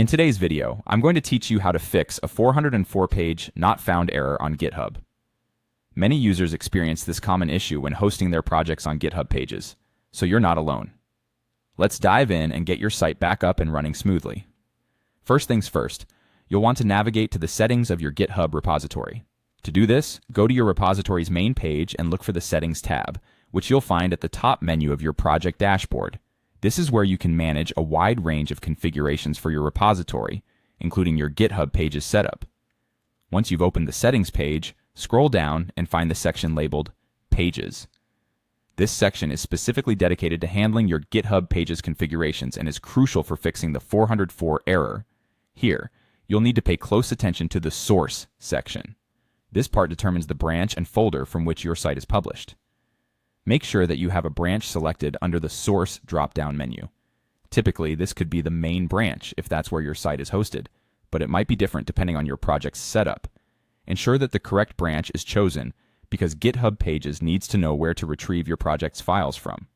In today's video, I'm going to teach you how to fix a 404-page not found error on GitHub. Many users experience this common issue when hosting their projects on GitHub pages, so you're not alone. Let's dive in and get your site back up and running smoothly. First things first, you'll want to navigate to the settings of your GitHub repository. To do this, go to your repository's main page and look for the Settings tab, which you'll find at the top menu of your project dashboard. This is where you can manage a wide range of configurations for your repository, including your GitHub pages setup. Once you've opened the Settings page, scroll down and find the section labeled Pages. This section is specifically dedicated to handling your GitHub pages configurations and is crucial for fixing the 404 error. Here, you'll need to pay close attention to the Source section. This part determines the branch and folder from which your site is published. Make sure that you have a branch selected under the Source drop-down menu. Typically, this could be the main branch if that's where your site is hosted, but it might be different depending on your project's setup. Ensure that the correct branch is chosen because GitHub Pages needs to know where to retrieve your project's files from.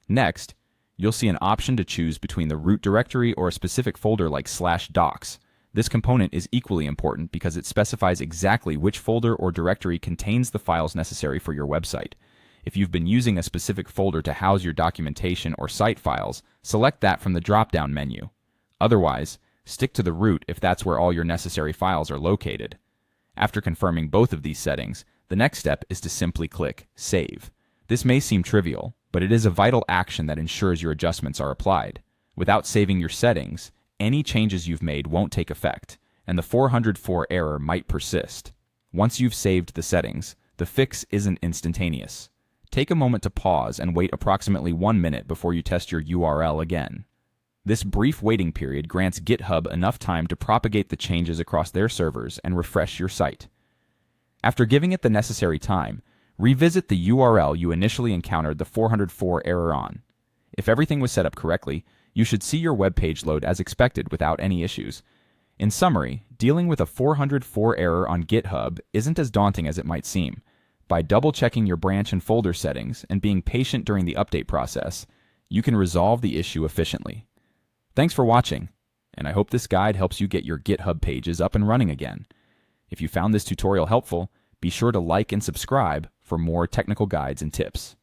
Next, you'll see an option to choose between the root directory or a specific folder like /docs. This component is equally important because it specifies exactly which folder or directory contains the files necessary for your website. If you've been using a specific folder to house your documentation or site files, select that from the drop-down menu. Otherwise, stick to the root if that's where all your necessary files are located. After confirming both of these settings, the next step is to simply click Save. This may seem trivial, but it is a vital action that ensures your adjustments are applied. Without saving your settings, any changes you've made won't take effect, and the 404 error might persist. Once you've saved the settings, the fix isn't instantaneous. Take a moment to pause and wait approximately 1 minute before you test your URL again. This brief waiting period grants GitHub enough time to propagate the changes across their servers and refresh your site. After giving it the necessary time, revisit the URL you initially encountered the 404 error on. If everything was set up correctly, you should see your web page load as expected without any issues. In summary, dealing with a 404 error on GitHub isn't as daunting as it might seem. By double-checking your branch and folder settings and being patient during the update process, you can resolve the issue efficiently. Thanks for watching, and I hope this guide helps you get your GitHub pages up and running again. If you found this tutorial helpful, be sure to like and subscribe for more technical guides and tips.